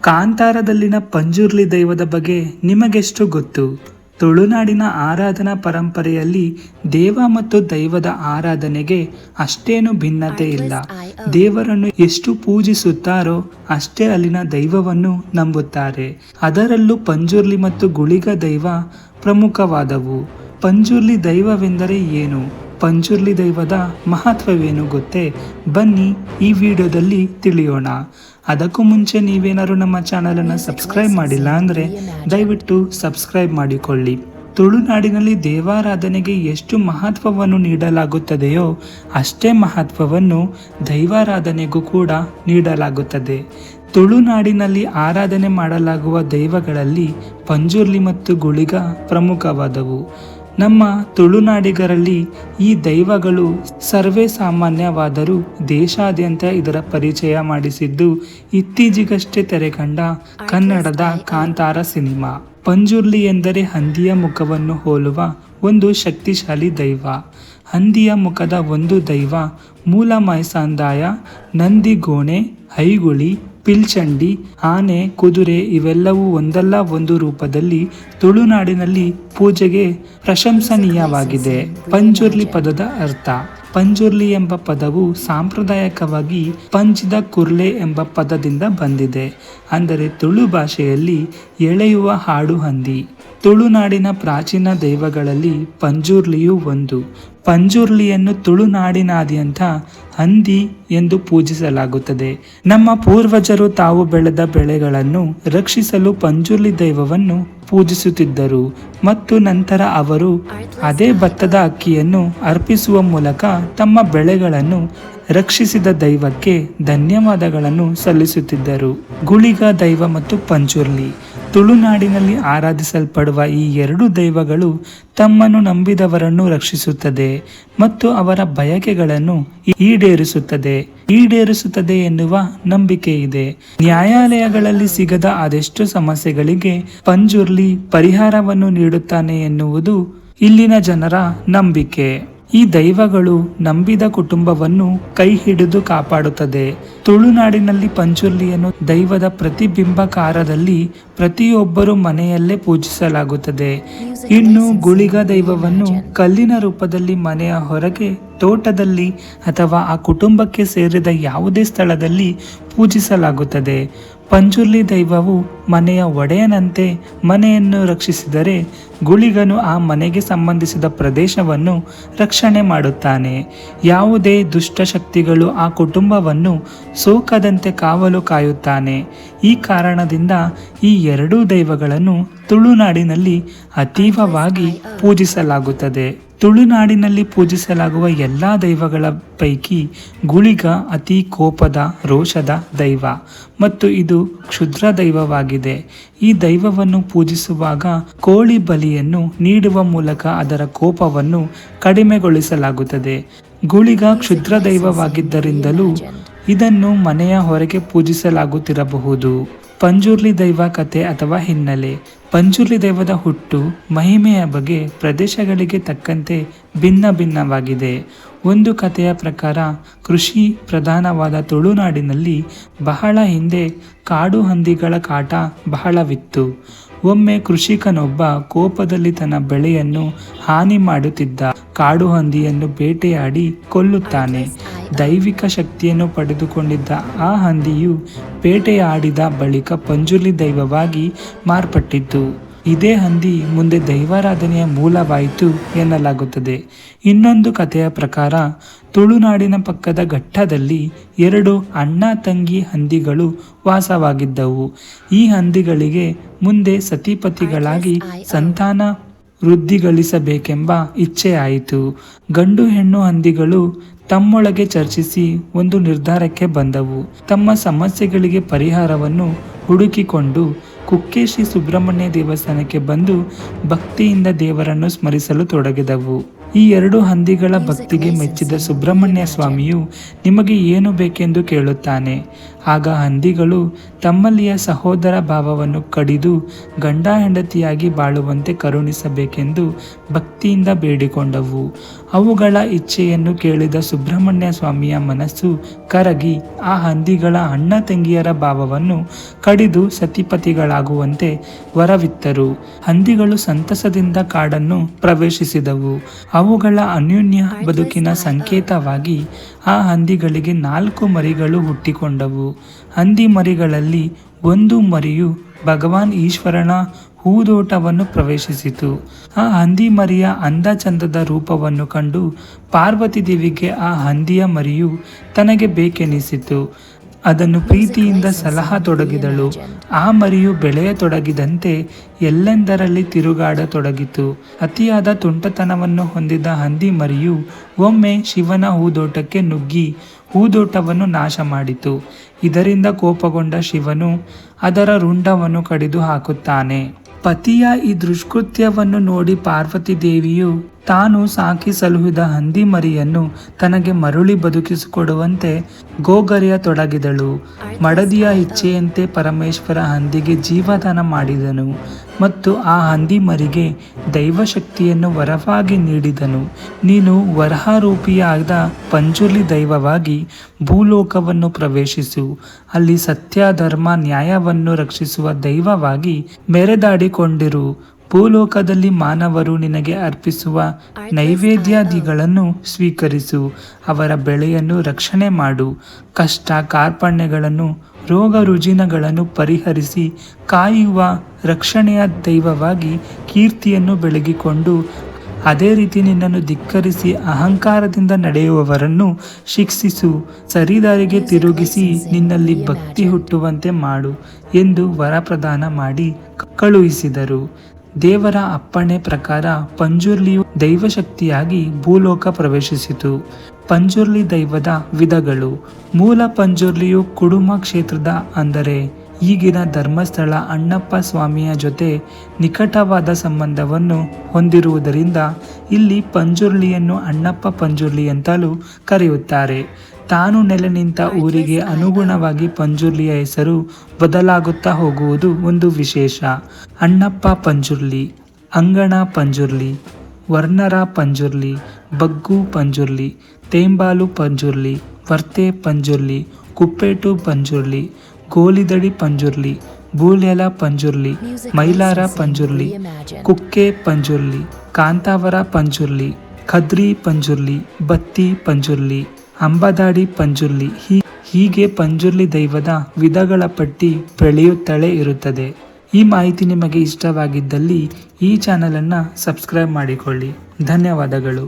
ಕಾಂತಾರದಲ್ಲಿನ ಪಂಜುರ್ಲಿ ದೈವದ ಬಗ್ಗೆ ನಿಮಗೆಷ್ಟು ಗೊತ್ತು? ತುಳುನಾಡಿನ ಆರಾಧನಾ ಪರಂಪರೆಯಲ್ಲಿ ದೇವ ಮತ್ತು ದೈವದ ಆರಾಧನೆಗೆ ಅಷ್ಟೇನು ಭಿನ್ನತೆ ಇಲ್ಲ. ದೇವರನ್ನು ಎಷ್ಟು ಪೂಜಿಸುತ್ತಾರೋ ಅಷ್ಟೇ ಅಲ್ಲಿನ ದೈವವನ್ನು ನಂಬುತ್ತಾರೆ. ಅದರಲ್ಲೂ ಪಂಜುರ್ಲಿ ಮತ್ತು ಗುಳಿಗ ದೈವ ಪ್ರಮುಖವಾದವು. ಪಂಜುರ್ಲಿ ದೈವವೆಂದರೆ ಏನು? ಪಂಜುರ್ಲಿ ದೈವದ ಮಹತ್ವವೇನು ಗೊತ್ತೇ? ಬನ್ನಿ ಈ ವಿಡಿಯೋದಲ್ಲಿ ತಿಳಿಯೋಣ. ಅದಕ್ಕೂ ಮುಂಚೆ ನೀವೇನಾದ್ರು ನಮ್ಮ ಚಾನಲನ್ನು ಸಬ್ಸ್ಕ್ರೈಬ್ ಮಾಡಿಲ್ಲ ಅಂದರೆ ದಯವಿಟ್ಟು ಸಬ್ಸ್ಕ್ರೈಬ್ ಮಾಡಿಕೊಳ್ಳಿ. ತುಳುನಾಡಿನಲ್ಲಿ ದೇವಾರಾಧನೆಗೆ ಎಷ್ಟು ಮಹತ್ವವನ್ನು ನೀಡಲಾಗುತ್ತದೆಯೋ ಅಷ್ಟೇ ಮಹತ್ವವನ್ನು ದೈವಾರಾಧನೆಗೂ ಕೂಡ ನೀಡಲಾಗುತ್ತದೆ. ತುಳುನಾಡಿನಲ್ಲಿ ಆರಾಧನೆ ಮಾಡಲಾಗುವ ದೈವಗಳಲ್ಲಿ ಪಂಜುರ್ಲಿ ಮತ್ತು ಗುಳಿಗ ಪ್ರಮುಖವಾದವು. ನಮ್ಮ ತುಳುನಾಡಿಗರಲ್ಲಿ ಈ ದೈವಗಳು ಸರ್ವೇ ಸಾಮಾನ್ಯವಾದರೂ ದೇಶಾದ್ಯಂತ ಇದರ ಪರಿಚಯ ಮಾಡಿಸಿದ್ದು ಇತ್ತೀಚೆಗಷ್ಟೇ ತೆರೆಕಂಡ ಕನ್ನಡದ ಕಾಂತಾರ ಸಿನಿಮಾ. ಪಂಜುರ್ಲಿ ಎಂದರೆ ಹಂದಿಯ ಮುಖವನ್ನು ಹೋಲುವ ಒಂದು ಶಕ್ತಿಶಾಲಿ ದೈವ. ಹಂದಿಯ ಮುಖದ ಒಂದು ದೈವ ಮೂಲ ಮೈಸಾಂದಾಯ, ನಂದಿಗೋಣೆ, ಹೈಗುಳಿ, ಪಿಲ್ಚಂಡಿ, ಆನೆ, ಕುದುರೆ ಇವೆಲ್ಲವೂ ಒಂದಲ್ಲ ಒಂದು ರೂಪದಲ್ಲಿ ತುಳುನಾಡಿನಲ್ಲಿ ಪೂಜೆಗೆ ಪ್ರಶಂಸನೀಯವಾಗಿದೆ. ಪಂಜುರ್ಲಿ ಪದದ ಅರ್ಥ. ಪಂಜುರ್ಲಿ ಎಂಬ ಪದವು ಸಾಂಪ್ರದಾಯಿಕವಾಗಿ ಪಂಜಿದ ಕುರ್ಲೆ ಎಂಬ ಪದದಿಂದ ಬಂದಿದೆ. ಅಂದರೆ ತುಳು ಭಾಷೆಯಲ್ಲಿ ಎಳೆಯುವ ಹಾಡು ಹಂದಿ. ತುಳುನಾಡಿನ ಪ್ರಾಚೀನ ದೈವಗಳಲ್ಲಿ ಪಂಜುರ್ಲಿಯು ಒಂದು. ಪಂಜುರ್ಲಿಯನ್ನು ತುಳುನಾಡಿನಾದ್ಯಂತ ಹಂದಿ ಎಂದು ಪೂಜಿಸಲಾಗುತ್ತದೆ. ನಮ್ಮ ಪೂರ್ವಜರು ತಾವು ಬೆಳೆದ ಬೆಳೆಗಳನ್ನು ರಕ್ಷಿಸಲು ಪಂಜುರ್ಲಿ ದೈವವನ್ನು ಪೂಜಿಸುತ್ತಿದ್ದರು ಮತ್ತು ನಂತರ ಅವರು ಅದೇ ಭತ್ತದ ಅಕ್ಕಿಯನ್ನು ಅರ್ಪಿಸುವ ಮೂಲಕ ತಮ್ಮ ಬೆಳೆಗಳನ್ನು ರಕ್ಷಿಸಿದ ದೈವಕ್ಕೆ ಧನ್ಯವಾದಗಳನ್ನು ಸಲ್ಲಿಸುತ್ತಿದ್ದರು. ಗುಳಿಗ ದೈವ ಮತ್ತು ಪಂಜುರ್ಲಿ. ತುಳುನಾಡಿನಲ್ಲಿ ಆರಾಧಿಸಲ್ಪಡುವ ಈ ಎರಡು ದೈವಗಳು ತಮ್ಮನ್ನು ನಂಬಿದವರನ್ನು ರಕ್ಷಿಸುತ್ತದೆ ಮತ್ತು ಅವರ ಬಯಕೆಗಳನ್ನು ಈಡೇರಿಸುತ್ತದೆ ಎನ್ನುವ ನಂಬಿಕೆ ಇದೆ. ನ್ಯಾಯಾಲಯಗಳಲ್ಲಿ ಸಿಗದ ಅದೆಷ್ಟು ಸಮಸ್ಯೆಗಳಿಗೆ ಪಂಜುರ್ಲಿ ಪರಿಹಾರವನ್ನು ನೀಡುತ್ತಾನೆ ಎನ್ನುವುದು ಇಲ್ಲಿನ ಜನರ ನಂಬಿಕೆ. ಈ ದೈವಗಳು ನಂಬಿದ ಕುಟುಂಬವನ್ನು ಕೈ ಹಿಡಿದು ಕಾಪಾಡುತ್ತದೆ. ತುಳುನಾಡಿನಲ್ಲಿ ಪಂಜುರ್ಲಿಯನ್ನು ದೈವದ ಪ್ರತಿಬಿಂಬಕಾರದಲ್ಲಿ ಪ್ರತಿಯೊಬ್ಬರು ಮನೆಯಲ್ಲೇ ಪೂಜಿಸಲಾಗುತ್ತದೆ. ಇನ್ನು ಗುಳಿಗ ದೈವವನ್ನು ಕಲ್ಲಿನ ರೂಪದಲ್ಲಿ ಮನೆಯ ಹೊರಗೆ, ತೋಟದಲ್ಲಿ ಅಥವಾ ಆ ಕುಟುಂಬಕ್ಕೆ ಸೇರಿದ ಯಾವುದೇ ಸ್ಥಳದಲ್ಲಿ ಪೂಜಿಸಲಾಗುತ್ತದೆ. ಪಂಜುರ್ಲಿ ದೈವವು ಮನೆಯ ಒಡೆಯನಂತೆ ಮನೆಯನ್ನು ರಕ್ಷಿಸಿದರೆ, ಗುಳಿಗನು ಆ ಮನೆಗೆ ಸಂಬಂಧಿಸಿದ ಪ್ರದೇಶವನ್ನು ರಕ್ಷಣೆ ಮಾಡುತ್ತಾನೆ. ಯಾವುದೇ ದುಷ್ಟಶಕ್ತಿಗಳು ಆ ಕುಟುಂಬವನ್ನು ಸೋಕದಂತೆ ಕಾವಲು ಕಾಯುತ್ತಾನೆ. ಈ ಕಾರಣದಿಂದ ಈ ಎರಡೂ ದೈವಗಳನ್ನು ತುಳುನಾಡಿನಲ್ಲಿ ಅತೀವವಾಗಿ ಪೂಜಿಸಲಾಗುತ್ತದೆ. ತುಳುನಾಡಿನಲ್ಲಿ ಪೂಜಿಸಲಾಗುವ ಎಲ್ಲ ದೈವಗಳ ಪೈಕಿ ಗುಳಿಗ ಅತಿ ಕೋಪದ, ರೋಷದ ದೈವ ಮತ್ತು ಇದು ಕ್ಷುದ್ರ ದೈವವಾಗಿದೆ. ಈ ದೈವವನ್ನು ಪೂಜಿಸುವಾಗ ಕೋಳಿ ಬಲಿಯನ್ನು ನೀಡುವ ಮೂಲಕ ಅದರ ಕೋಪವನ್ನು ಕಡಿಮೆಗೊಳಿಸಲಾಗುತ್ತದೆ. ಗುಳಿಗ ಕ್ಷುದ್ರ ದೈವವಾಗಿದ್ದರಿಂದಲೂ ಇದನ್ನು ಮನೆಯ ಹೊರಗೆ ಪೂಜಿಸಲಾಗುತ್ತಿರಬಹುದು. ಪಂಜುರ್ಲಿ ದೈವ ಕಥೆ ಅಥವಾ ಹಿನ್ನೆಲೆ. ಪಂಜುರ್ಲಿ ದೈವದ ಹುಟ್ಟು, ಮಹಿಮೆಯ ಬಗ್ಗೆ ಪ್ರದೇಶಗಳಿಗೆ ತಕ್ಕಂತೆ ಭಿನ್ನವಾಗಿದೆ. ಒಂದು ಕಥೆಯ ಪ್ರಕಾರ ಕೃಷಿ ಪ್ರಧಾನವಾದ ತುಳುನಾಡಿನಲ್ಲಿ ಬಹಳ ಹಿಂದೆ ಕಾಡು ಹಂದಿಗಳ ಕಾಟ ಬಹಳವಿತ್ತು. ಒಮ್ಮೆ ಕೃಷಿಕನೊಬ್ಬ ಕೋಪದಲ್ಲಿ ತನ್ನ ಬೆಳೆಯನ್ನು ಹಾನಿ ಮಾಡುತ್ತಿದ್ದ ಕಾಡು ಹಂದಿಯನ್ನು ಬೇಟೆಯಾಡಿ ಕೊಲ್ಲುತ್ತಾನೆ. ದೈವಿಕ ಶಕ್ತಿಯನ್ನು ಪಡೆದುಕೊಂಡಿದ್ದ ಆ ಹಂದಿಯು ಬೇಟೆಯಾಡಿದ ಬಳಿಕ ಪಂಜುರ್ಲಿ ದೈವವಾಗಿ ಮಾರ್ಪಟ್ಟಿತು. ಇದೇ ಹಂದಿ ಮುಂದೆ ದೈವಾರಾಧನೆಯ ಮೂಲವಾಯಿತು ಎನ್ನಲಾಗುತ್ತದೆ. ಇನ್ನೊಂದು ಕಥೆಯ ಪ್ರಕಾರ ತುಳುನಾಡಿನ ಪಕ್ಕದ ಘಟ್ಟದಲ್ಲಿ ಎರಡು ಅಣ್ಣ ತಂಗಿ ಹಂದಿಗಳು ವಾಸವಾಗಿದ್ದವು. ಈ ಹಂದಿಗಳಿಗೆ ಮುಂದೆ ಸತಿಪತಿಗಳಾಗಿ ಸಂತಾನ ವೃದ್ಧಿಗಳಿಸಬೇಕೆಂಬ ಇಚ್ಛೆ ಆಯಿತು. ಗಂಡು ಹೆಣ್ಣು ಹಂದಿಗಳು ತಮ್ಮೊಳಗೆ ಚರ್ಚಿಸಿ ಒಂದು ನಿರ್ಧಾರಕ್ಕೆ ಬಂದವು. ತಮ್ಮ ಸಮಸ್ಯೆಗಳಿಗೆ ಪರಿಹಾರವನ್ನು ಹುಡುಕಿಕೊಂಡು ಕುಕ್ಕೆ ಶ್ರೀ ಸುಬ್ರಹ್ಮಣ್ಯ ದೇವಸ್ಥಾನಕ್ಕೆ ಬಂದು ಭಕ್ತಿಯಿಂದ ದೇವರನ್ನು ಸ್ಮರಿಸಲು ತೊಡಗಿದವು. ಈ ಎರಡು ಹಂದಿಗಳ ಭಕ್ತಿಗೆ ಮೆಚ್ಚಿದ ಸುಬ್ರಹ್ಮಣ್ಯ ಸ್ವಾಮಿಯು ನಿಮಗೆ ಏನು ಬೇಕೆಂದು ಕೇಳುತ್ತಾನೆ. ಆಗ ಹಂದಿಗಳು ತಮ್ಮಲ್ಲಿಯ ಸಹೋದರ ಭಾವವನ್ನು ಕಡಿದು ಗಂಡ ಹೆಂಡತಿಯಾಗಿ ಬಾಳುವಂತೆ ಕರುಣಿಸಬೇಕೆಂದು ಭಕ್ತಿಯಿಂದ ಬೇಡಿಕೊಂಡವು. ಅವುಗಳ ಇಚ್ಛೆಯನ್ನು ಕೇಳಿದ ಸುಬ್ರಹ್ಮಣ್ಯ ಸ್ವಾಮಿಯ ಮನಸ್ಸು ಕರಗಿ ಆ ಹಂದಿಗಳ ಅಣ್ಣ ತಂಗಿಯರ ಭಾವವನ್ನು ಕಡಿದು ಸತಿಪತಿಗಳಾಗುವಂತೆ ವರವಿತ್ತರು. ಹಂದಿಗಳು ಸಂತಸದಿಂದ ಕಾಡನ್ನು ಪ್ರವೇಶಿಸಿದವು. ಅವುಗಳ ಅನ್ಯೋನ್ಯ ಬದುಕಿನ ಸಂಕೇತವಾಗಿ ಆ ಹಂದಿಗಳಿಗೆ 4 ಮರಿಗಳು ಹುಟ್ಟಿಕೊಂಡವು. ಹಂದಿ ಮರಿಗಳಲ್ಲಿ ಒಂದು ಮರಿಯು ಭಗವಾನ್ ಈಶ್ವರನ ಹೂದೋಟವನ್ನು ಪ್ರವೇಶಿಸಿತು. ಆ ಹಂದಿ ಮರಿಯ ಅಂದ ಚಂದದ ರೂಪವನ್ನು ಕಂಡು ಪಾರ್ವತಿ ದೇವಿಗೆ ಆ ಹಂದಿಯ ಮರಿಯು ತನಗೆ ಬೇಕೆನಿಸಿತು. ಅದನ್ನು ಪ್ರೀತಿಯಿಂದ ಸಲಹತೊಡಗಿದಳು. ಆ ಮರಿಯು ಬೆಳೆಯತೊಡಗಿದಂತೆ ಎಲ್ಲೆಂದರಲ್ಲಿ ತಿರುಗಾಡತೊಡಗಿತು. ಅತಿಯಾದ ತುಂಟತನವನ್ನು ಹೊಂದಿದ ಹಂದಿ ಮರಿಯು ಒಮ್ಮೆ ಶಿವನ ಹೂದೋಟಕ್ಕೆ ನುಗ್ಗಿ ಹೂದೋಟವನ್ನು ನಾಶ ಮಾಡಿತು. ಇದರಿಂದ ಕೋಪಗೊಂಡ ಶಿವನು ಅದರ ರುಂಡವನ್ನು ಕಡಿದು ಹಾಕುತ್ತಾನೆ. ಪತಿಯ ಈ ದುಷ್ಕೃತ್ಯವನ್ನು ನೋಡಿ ಪಾರ್ವತಿ ದೇವಿಯು ತಾನು ಸಾಕಿ ಸಲುಹಿದ ಹಂದಿ ಮರಿಯನ್ನು ತನಗೆ ಮರಳಿ ಬದುಕಿಸಿಕೊಡುವಂತೆ ಗೋಗರೆಯತೊಡಗಿದಳು. ಮಡದಿಯ ಇಚ್ಛೆಯಂತೆ ಪರಮೇಶ್ವರ ಹಂದಿಗೆ ಜೀವದಾನ ಮಾಡಿದನು ಮತ್ತು ಆ ಹಂದಿ ಮರಿಗೆ ದೈವಶಕ್ತಿಯನ್ನು ವರವಾಗಿ ನೀಡಿದನು. ನೀನು ವರಹರೂಪಿಯಾದ ಪಂಜುರ್ಲಿ ದೈವವಾಗಿ ಭೂಲೋಕವನ್ನು ಪ್ರವೇಶಿಸು. ಅಲ್ಲಿ ಸತ್ಯ ಧರ್ಮ ನ್ಯಾಯವನ್ನು ರಕ್ಷಿಸುವ ದೈವವಾಗಿ ಮೆರೆದಾಡಿಕೊಂಡಿರು. ಭೂಲೋಕದಲ್ಲಿ ಮಾನವರು ನಿನಗೆ ಅರ್ಪಿಸುವ ನೈವೇದ್ಯಾದಿಗಳನ್ನು ಸ್ವೀಕರಿಸು. ಅವರ ಬೆಳೆಯನ್ನು ರಕ್ಷಣೆ ಮಾಡು. ಕಷ್ಟ ಕಾರ್ಪಣ್ಯಗಳನ್ನು ರೋಗ ರುಜಿನಗಳನ್ನು ಪರಿಹರಿಸಿ ಕಾಯುವ ರಕ್ಷಣೆಯ ದೈವವಾಗಿ ಕೀರ್ತಿಯನ್ನು ಬೆಳಗಿಕೊಂಡು ಅದೇ ರೀತಿ ನಿನ್ನನ್ನು ಧಿಕ್ಕರಿಸಿ ಅಹಂಕಾರದಿಂದ ನಡೆಯುವವರನ್ನು ಶಿಕ್ಷಿಸು. ಸರಿದಾರಿಗೆ ತಿರುಗಿಸಿ ನಿನ್ನಲ್ಲಿ ಭಕ್ತಿ ಹುಟ್ಟುವಂತೆ ಮಾಡು ಎಂದು ವರಪ್ರದಾನ ಮಾಡಿ ಕಳುಹಿಸಿದರು. ದೇವರ ಅಪ್ಪಣೆ ಪ್ರಕಾರ ಪಂಜುರ್ಲಿಯು ದೈವಶಕ್ತಿಯಾಗಿ ಭೂಲೋಕ ಪ್ರವೇಶಿಸಿತು. ಪಂಜುರ್ಲಿ ದೈವದ ವಿಧಗಳು. ಮೂಲ ಪಂಜುರ್ಲಿಯು ಕುಡುಮ ಕ್ಷೇತ್ರದ ಅಂದರೆ ಈಗಿನ ಧರ್ಮಸ್ಥಳ ಅಣ್ಣಪ್ಪ ಸ್ವಾಮಿಯ ಜೊತೆ ನಿಕಟವಾದ ಸಂಬಂಧವನ್ನು ಹೊಂದಿರುವುದರಿಂದ ಇಲ್ಲಿ ಪಂಜುರ್ಲಿಯನ್ನು ಅಣ್ಣಪ್ಪ ಪಂಜುರ್ಲಿ ಅಂತಲೂ ಕರೆಯುತ್ತಾರೆ. ತಾನು ನೆಲೆ ನಿಂತ ಊರಿಗೆ ಅನುಗುಣವಾಗಿ ಪಂಜುರ್ಲಿಯ ಹೆಸರು ಬದಲಾಗುತ್ತಾ ಹೋಗುವುದು ಒಂದು ವಿಶೇಷ. ಅಣ್ಣಪ್ಪ ಪಂಜುರ್ಲಿ, ಅಂಗಣ ಪಂಜುರ್ಲಿ, ವರ್ಣರ ಪಂಜುರ್ಲಿ, ಬಗ್ಗು ಪಂಜುರ್ಲಿ, ತೇಂಬಾಲು ಪಂಜುರ್ಲಿ, ವರ್ತೆ ಪಂಜುರ್ಲಿ, ಕುಪ್ಪೇಟು ಪಂಜುರ್ಲಿ, ಗೋಲಿದಡಿ ಪಂಜುರ್ಲಿ, ಬೂಲ್ಯಲ ಪಂಜುರ್ಲಿ, ಮೈಲಾರ ಪಂಜುರ್ಲಿ, ಕುಕ್ಕೆ ಪಂಜುರ್ಲಿ, ಕಾಂತಾವರ ಪಂಜುರ್ಲಿ, ಖದ್ರಿ ಪಂಜುರ್ಲಿ, ಬತ್ತಿ ಪಂಜುರ್ಲಿ, ಅಂಬದಾಡಿ ಪಂಜುರ್ಲಿ ಹೀಗೆ ಪಂಜುರ್ಲಿ ದೈವದ ವಿಧಗಳ ಪಟ್ಟಿ ಬೆಳೆಯುತ್ತಲೇ ಇರುತ್ತದೆ. ಈ ಮಾಹಿತಿ ನಿಮಗೆ ಇಷ್ಟವಾಗಿದ್ದಲ್ಲಿ ಈ ಚಾನಲನ್ನು ಸಬ್ಸ್ಕ್ರೈಬ್ ಮಾಡಿಕೊಳ್ಳಿ. ಧನ್ಯವಾದಗಳು.